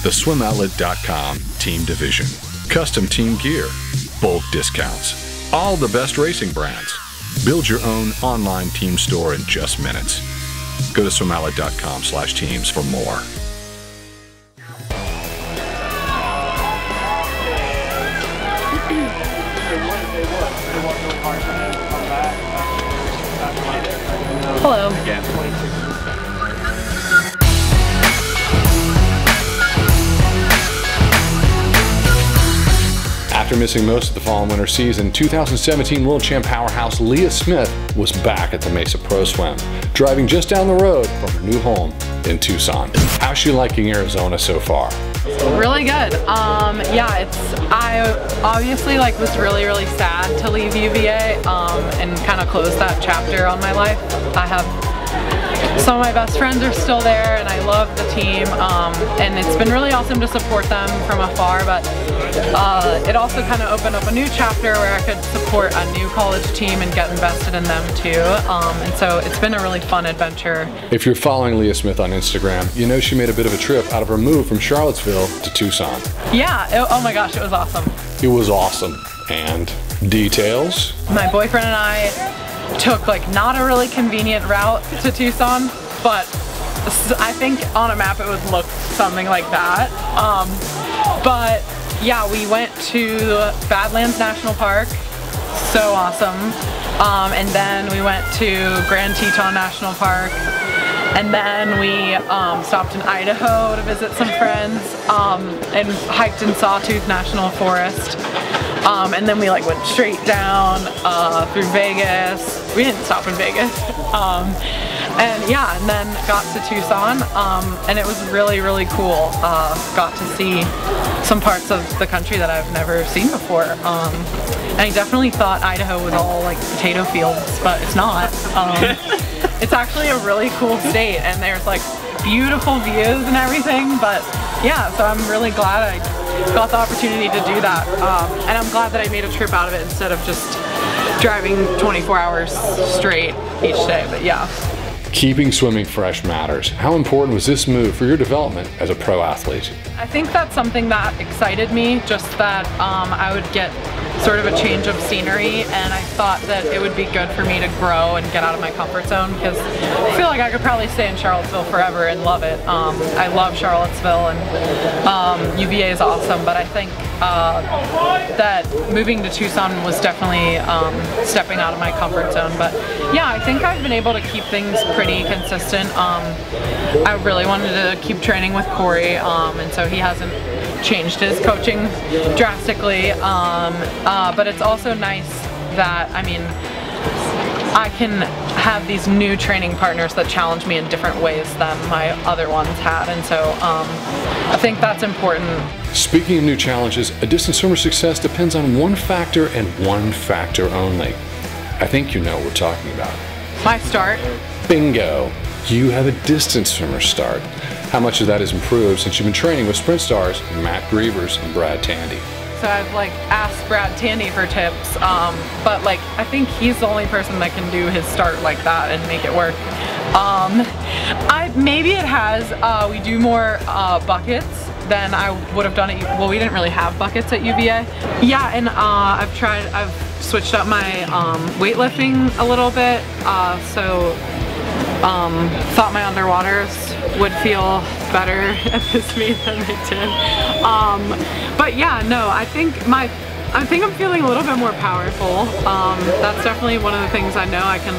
The SwimOutletcom Team Division. Custom team gear, bulk discounts, all the best racing brands. Build your own online team store in just minutes. Go to SwimOutlet.com/teams for more. Hello. After missing most of the fall and winter season, 2017 World Champ powerhouse Leah Smith was back at the Mesa Pro Swim, driving just down the road from her new home in Tucson. How's she liking Arizona so far? Really good. Yeah, I obviously was really sad to leave UVA and kind of close that chapter on my life. I have some of my best friends are still there and I love the team, and it's been really awesome to support them from afar, but it also kind of opened up a new chapter where I could support a new college team and get invested in them too, and so it's been a really fun adventure. If you're following Leah Smith on Instagram, you know she made a bit of a trip out of her move from Charlottesville to Tucson. Yeah, oh my gosh, it was awesome. It was awesome. And details? My boyfriend and I took not a really convenient route to Tucson, but I think on a map it would look something like that. But yeah, we went to Badlands National Park, so awesome. And then we went to Grand Teton National Park, and then we stopped in Idaho to visit some friends, and hiked in Sawtooth National Forest. And then we went straight down through Vegas. We didn't stop in Vegas. And yeah, and then got to Tucson, and it was really cool. Got to see some parts of the country that I've never seen before. And I definitely thought Idaho was all potato fields, but it's not. It's actually a really cool state, and there's beautiful views and everything, but yeah, so I'm really glad I got the opportunity to do that, and I'm glad that I made a trip out of it instead of just driving 24 hours straight each day, but yeah. Keeping swimming fresh matters. How important was this move for your development as a pro athlete? I think that's something that excited me, just that I would get sort of a change of scenery, and I thought that it would be good for me to grow and get out of my comfort zone, because I feel like I could probably stay in Charlottesville forever and love it. I love Charlottesville, and UVA is awesome, but I think that moving to Tucson was definitely stepping out of my comfort zone. But yeah, I think I've been able to keep things pretty consistent. I really wanted to keep training with Cory, and so he hasn't changed his coaching drastically, but it's also nice that, I can have these new training partners that challenge me in different ways than my other ones had, and so I think that's important. Speaking of new challenges, a distance swimmer's success depends on one factor and one factor only. I think you know what we're talking about. My start. Bingo! You have a distance swimmer start. How much of that has improved since you've been training with sprint stars Matt Grievers and Brad Tandy? So I've asked Brad Tandy for tips, but I think he's the only person that can do his start like that and make it work. Maybe it has. We do more buckets than I would have done at, well, we didn't really have buckets at UVA. Yeah, and I've switched up my weightlifting a little bit, so thought my underwaters would feel better at this meet than they did. But yeah, no, I think I'm feeling a little bit more powerful. That's definitely one of the things I know I can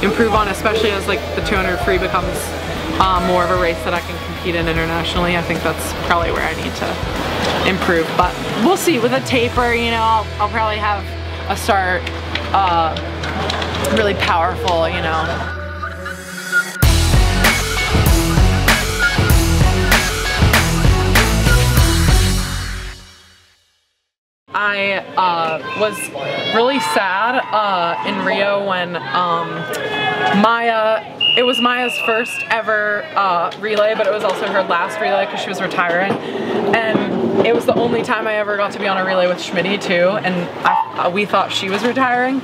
improve on, especially as the 200 free becomes more of a race that I can compete in internationally. I think that's probably where I need to improve, but we'll see. With a taper, I'll probably have a start really powerful, I was really sad in Rio when it was Maya's first ever relay, but it was also her last relay because she was retiring, and it was the only time I ever got to be on a relay with Schmitty too, and we thought she was retiring,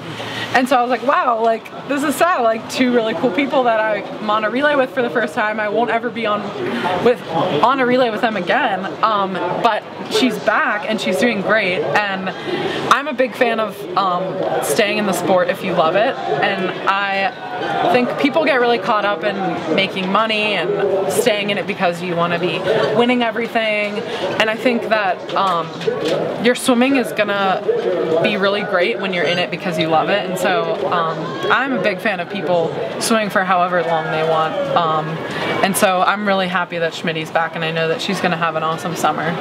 And so I was like, wow, like this is sad. Like 2 really cool people that I'm on a relay with for the first time. I won't ever be on a relay with them again. But she's back and she's doing great. And I'm a big fan of staying in the sport if you love it. And I think people get really caught up in making money and staying in it because you want to be winning everything. And I think that your swimming is gonna be really great when you're in it because you love it. And so I'm a big fan of people swimming for however long they want. And so I'm really happy that Schmitty's back, and I know that she's gonna have an awesome summer.